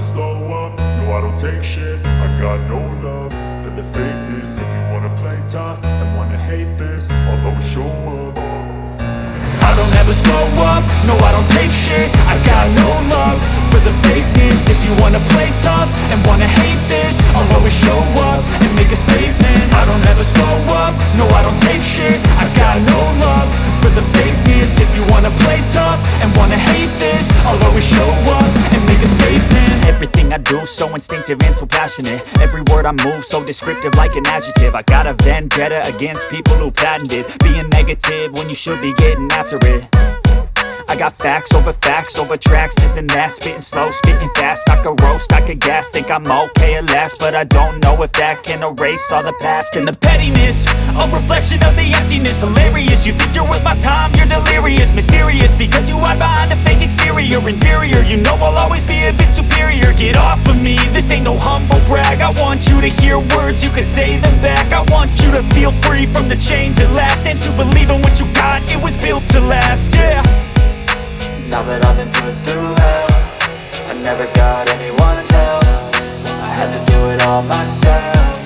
slow up, no I don't take shit. I got no love for the fakeness. If you wanna play tough and wanna hate this, I'll always show up. I don't ever slow up, no I don't take shit. I got no love for the fakeness. If you wanna play tough and wanna hate this, I'll always show up and make a statement. I don't ever slow up, no I don't take shit. I got no love for the fakeness. If you wanna play tough and wanna hate this, I'll always show up and make a statement. Everything I do so instinctive and so passionate. Every word I move so descriptive like an adjective. I got a vendetta against people who patented being negative when you should be getting after it. I got facts over tracks, this and that. Spitting slow, spitting fast. I could roast, I could gas. Think I'm okay at last, but I don't know if that can erase all the past. And the pettiness, a reflection of the emptiness. Hilarious, you think you're worth my time, you're delirious. Mysterious, because you hide behind a fake exterior. Inferior, you know I'll always be a bit superior. Get off of me, this ain't no humble brag. I want you to hear words, you can say them back. I want you to feel free from the chains at last, and to believe in what you got, it was built to last, yeah. Now that I've been put through hell, I never got anyone's help. I had to do it all myself.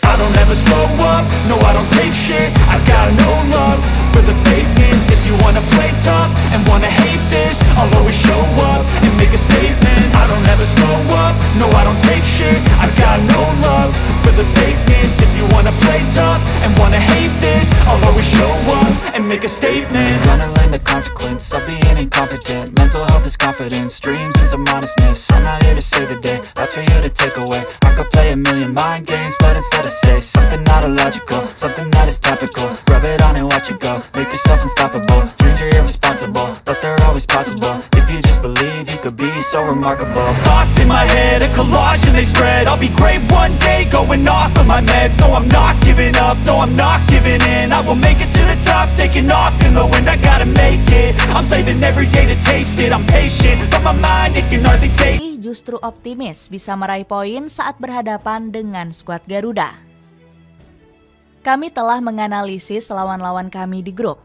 I don't ever slow up, no I don't take shit. I got no love for the fakeness. If you wanna play tough and wanna hate this, I'll always show up and make a statement. I don't ever slow up, no I don't take shit. I got no love for the fakeness. If you wanna play tough and wanna hate this, I'll always show up and make a statement. Gonna learn the consequence of being incompetent. Mental health is confidence, dreams and some honestness. I'm not here to save the day, that's for you to take away. I could play a million mind games, but instead I say something not illogical, something that is topical. Rub it on and watch it go, make yourself unstoppable. Dreams are irresponsible, but they're always possible. If you just believe, you could be so remarkable. Thoughts in my head, a collage and they spread. I'll be great one day, going off of my meds. No I'm not giving up, no I'm not giving in. I will make it to the top, taking off in the wind. I gotta make it, I'm saving every day to taste it. I'm patient, but my mind, it can hardly take. Justru optimis bisa meraih poin saat berhadapan dengan skuad Garuda. Kami telah menganalisis lawan-lawan kami di grup.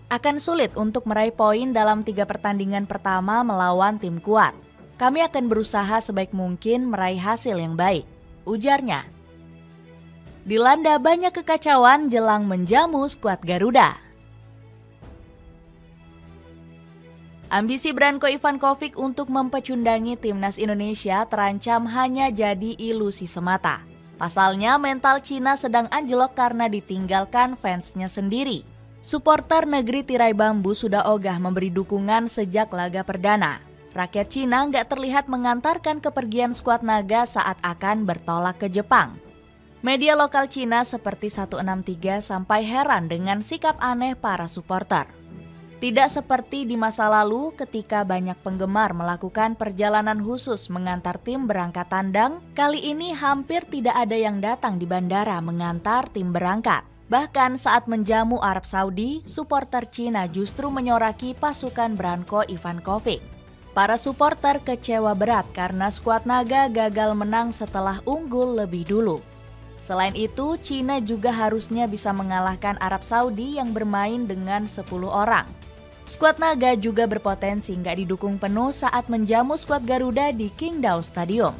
Akan sulit untuk meraih poin dalam 3 pertandingan pertama melawan tim kuat. Kami akan berusaha sebaik mungkin meraih hasil yang baik, ujarnya. Dilanda banyak kekacauan jelang menjamu skuad Garuda. Ambisi Branko Ivankovic untuk mempecundangi timnas Indonesia terancam hanya jadi ilusi semata. Pasalnya mental Cina sedang anjlok karena ditinggalkan fansnya sendiri. Suporter negeri tirai bambu sudah ogah memberi dukungan sejak laga perdana. Rakyat Cina nggak terlihat mengantarkan kepergian skuad naga saat akan bertolak ke Jepang. Media lokal Cina seperti 163 sampai heran dengan sikap aneh para suporter. Tidak seperti di masa lalu ketika banyak penggemar melakukan perjalanan khusus mengantar tim berangkat tandang, kali ini hampir tidak ada yang datang di bandara mengantar tim berangkat. Bahkan saat menjamu Arab Saudi, suporter Cina justru menyoraki pasukan Branko Ivankovic. Para suporter kecewa berat karena skuad naga gagal menang setelah unggul lebih dulu. Selain itu, Cina juga harusnya bisa mengalahkan Arab Saudi yang bermain dengan 10 orang. Skuad naga juga berpotensi nggak didukung penuh saat menjamu skuad Garuda di Qingdao Stadium.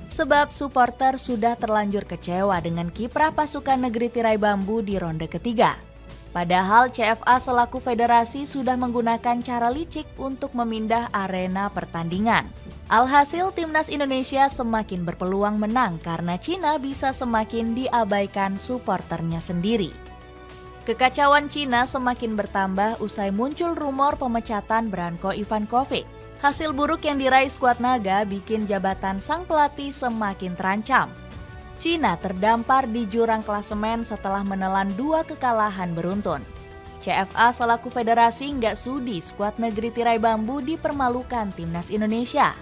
Sebab suporter sudah terlanjur kecewa dengan kiprah pasukan negeri tirai bambu di ronde ketiga. Padahal CFA selaku federasi sudah menggunakan cara licik untuk memindah arena pertandingan. Alhasil timnas Indonesia semakin berpeluang menang karena Cina bisa semakin diabaikan suporternya sendiri. Kekacauan Cina semakin bertambah usai muncul rumor pemecatan Branko Ivankovic. Hasil buruk yang diraih skuad naga bikin jabatan sang pelatih semakin terancam. Cina terdampar di jurang klasemen setelah menelan 2 kekalahan beruntun. CFA selaku federasi nggak sudi skuad negeri tirai bambu dipermalukan timnas Indonesia.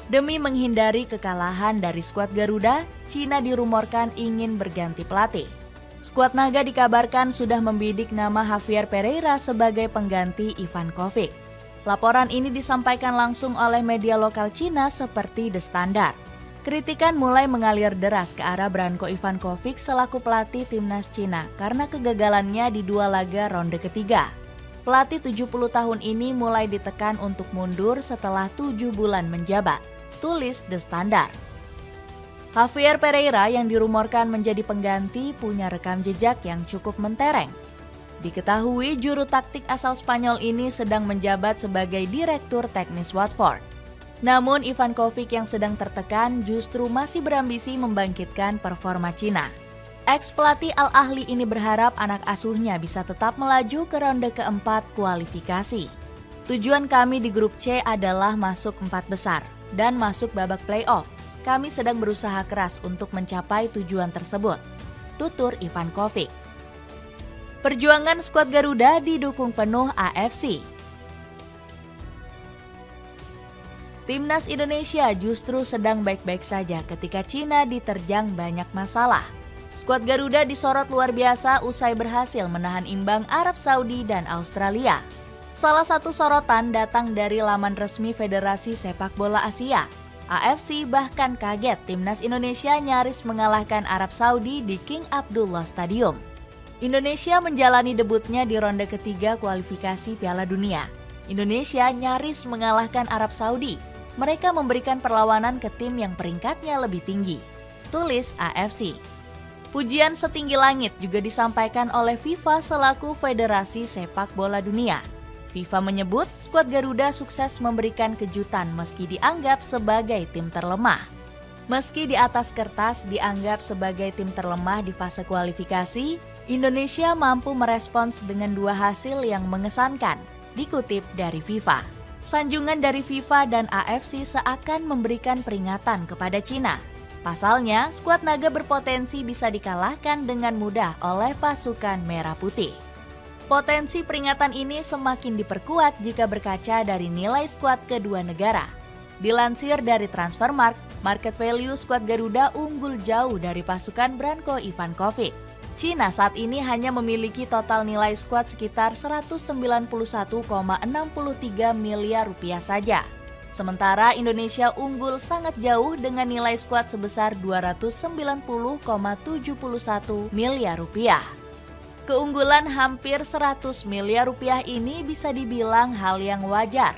Demi menghindari kekalahan dari skuad Garuda, Cina dirumorkan ingin berganti pelatih. Skuad naga dikabarkan sudah membidik nama Javier Pereira sebagai pengganti Ivankovic. Laporan ini disampaikan langsung oleh media lokal Cina seperti The Standard. Kritikan mulai mengalir deras ke arah Branko Ivankovic selaku pelatih timnas Cina karena kegagalannya di 2 laga ronde ketiga. Pelatih 70 tahun ini mulai ditekan untuk mundur setelah 7 bulan menjabat. tulis The Standard. Javier Pereira yang dirumorkan menjadi pengganti punya rekam jejak yang cukup mentereng. Diketahui juru taktik asal Spanyol ini sedang menjabat sebagai direktur teknis Watford. Namun Ivan Kovic yang sedang tertekan justru masih berambisi membangkitkan performa Cina. Ex-pelatih Al Ahly ini berharap anak asuhnya bisa tetap melaju ke ronde keempat kualifikasi. Tujuan kami di grup C adalah masuk 4 besar dan masuk babak playoff. Kami sedang berusaha keras untuk mencapai tujuan tersebut, tutur Ivan Kovic. Perjuangan skuad Garuda didukung penuh AFC. Timnas Indonesia justru sedang baik-baik saja ketika Cina diterjang banyak masalah. Skuad Garuda disorot luar biasa usai berhasil menahan imbang Arab Saudi dan Australia. Salah satu sorotan datang dari laman resmi Federasi Sepak Bola Asia. AFC bahkan kaget Timnas Indonesia nyaris mengalahkan Arab Saudi di King Abdullah Stadium. Indonesia menjalani debutnya di ronde ketiga kualifikasi Piala Dunia. Indonesia nyaris mengalahkan Arab Saudi. Mereka memberikan perlawanan ke tim yang peringkatnya lebih tinggi, tulis AFC. Pujian setinggi langit juga disampaikan oleh FIFA selaku Federasi Sepak Bola Dunia. FIFA menyebut skuad Garuda sukses memberikan kejutan meski dianggap sebagai tim terlemah. Meski di atas kertas dianggap sebagai tim terlemah di fase kualifikasi, Indonesia mampu merespons dengan 2 hasil yang mengesankan, dikutip dari FIFA. Sanjungan dari FIFA dan AFC seakan memberikan peringatan kepada Cina. Pasalnya, skuad naga berpotensi bisa dikalahkan dengan mudah oleh pasukan merah putih. Potensi peringatan ini semakin diperkuat jika berkaca dari nilai skuad kedua negara. Dilansir dari Transfermarkt, market value skuad Garuda unggul jauh dari pasukan Branko Ivan Kovic. Cina saat ini hanya memiliki total nilai skuad sekitar 191,63 miliar rupiah saja. Sementara Indonesia unggul sangat jauh dengan nilai skuad sebesar 290,71 miliar rupiah. Keunggulan hampir 100 miliar rupiah ini bisa dibilang hal yang wajar.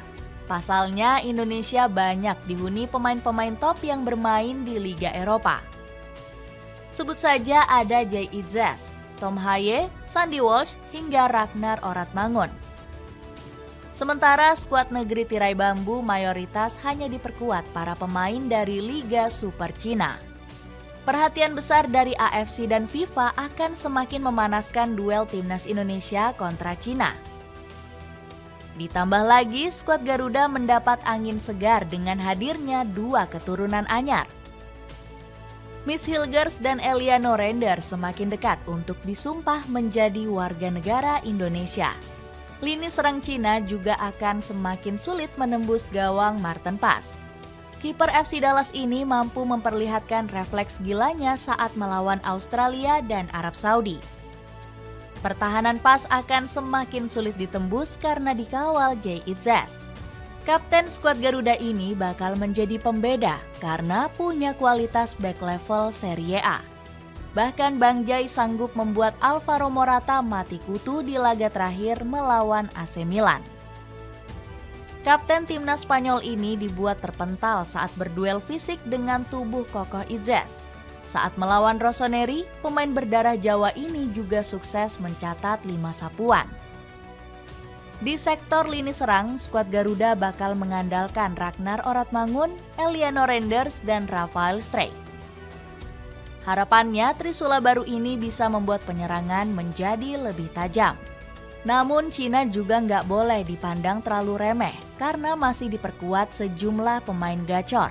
Pasalnya Indonesia banyak dihuni pemain-pemain top yang bermain di Liga Eropa. Sebut saja ada Jay Itzes, Tom Haye, Sandy Walsh, hingga Ragnar Oratmangun. Sementara skuad negeri tirai bambu mayoritas hanya diperkuat para pemain dari Liga Super Cina. Perhatian besar dari AFC dan FIFA akan semakin memanaskan duel Timnas Indonesia kontra Cina. Ditambah lagi, skuad Garuda mendapat angin segar dengan hadirnya 2 keturunan anyar. Miss Hilgers dan Eliano Render semakin dekat untuk disumpah menjadi warga negara Indonesia. Lini serang Cina juga akan semakin sulit menembus gawang Marten Pas. Kiper FC Dallas ini mampu memperlihatkan refleks gilanya saat melawan Australia dan Arab Saudi. Pertahanan Pas akan semakin sulit ditembus karena dikawal Jay Itzes. Kapten skuad Garuda ini bakal menjadi pembeda karena punya kualitas back level Serie A. Bahkan Bang Jay sanggup membuat Alvaro Morata mati kutu di laga terakhir melawan AC Milan. Kapten timnas Spanyol ini dibuat terpental saat berduel fisik dengan tubuh kokoh Itzes. Saat melawan Rossoneri, pemain berdarah Jawa ini juga sukses mencatat 5 sapuan. Di sektor lini serang, skuad Garuda bakal mengandalkan Ragnar Oratmangun, Eliano Renders, dan Rafael Strijk. Harapannya, Trisula baru ini bisa membuat penyerangan menjadi lebih tajam. Namun Cina juga nggak boleh dipandang terlalu remeh karena masih diperkuat sejumlah pemain gacor.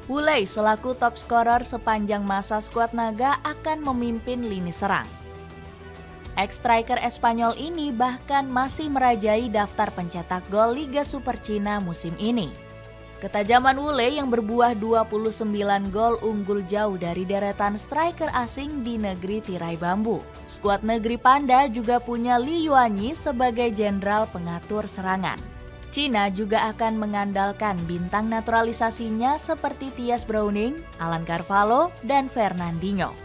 Wu Lei selaku top scorer sepanjang masa skuad naga akan memimpin lini serang. Ex-striker Espanyol ini bahkan masih merajai daftar pencetak gol Liga Super Cina musim ini. Ketajaman Wu Lei yang berbuah 29 gol unggul jauh dari deretan striker asing di negeri tirai bambu. Skuad negeri Panda juga punya Li Yuanyi sebagai jenderal pengatur serangan. Cina juga akan mengandalkan bintang naturalisasinya seperti Thias Browning, Alan Carvalho, dan Fernandinho.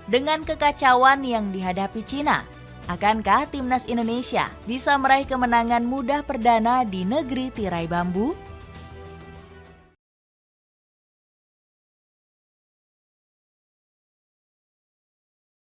Dengan kekacauan yang dihadapi Cina, akankah timnas Indonesia bisa meraih kemenangan mudah perdana di negeri tirai bambu?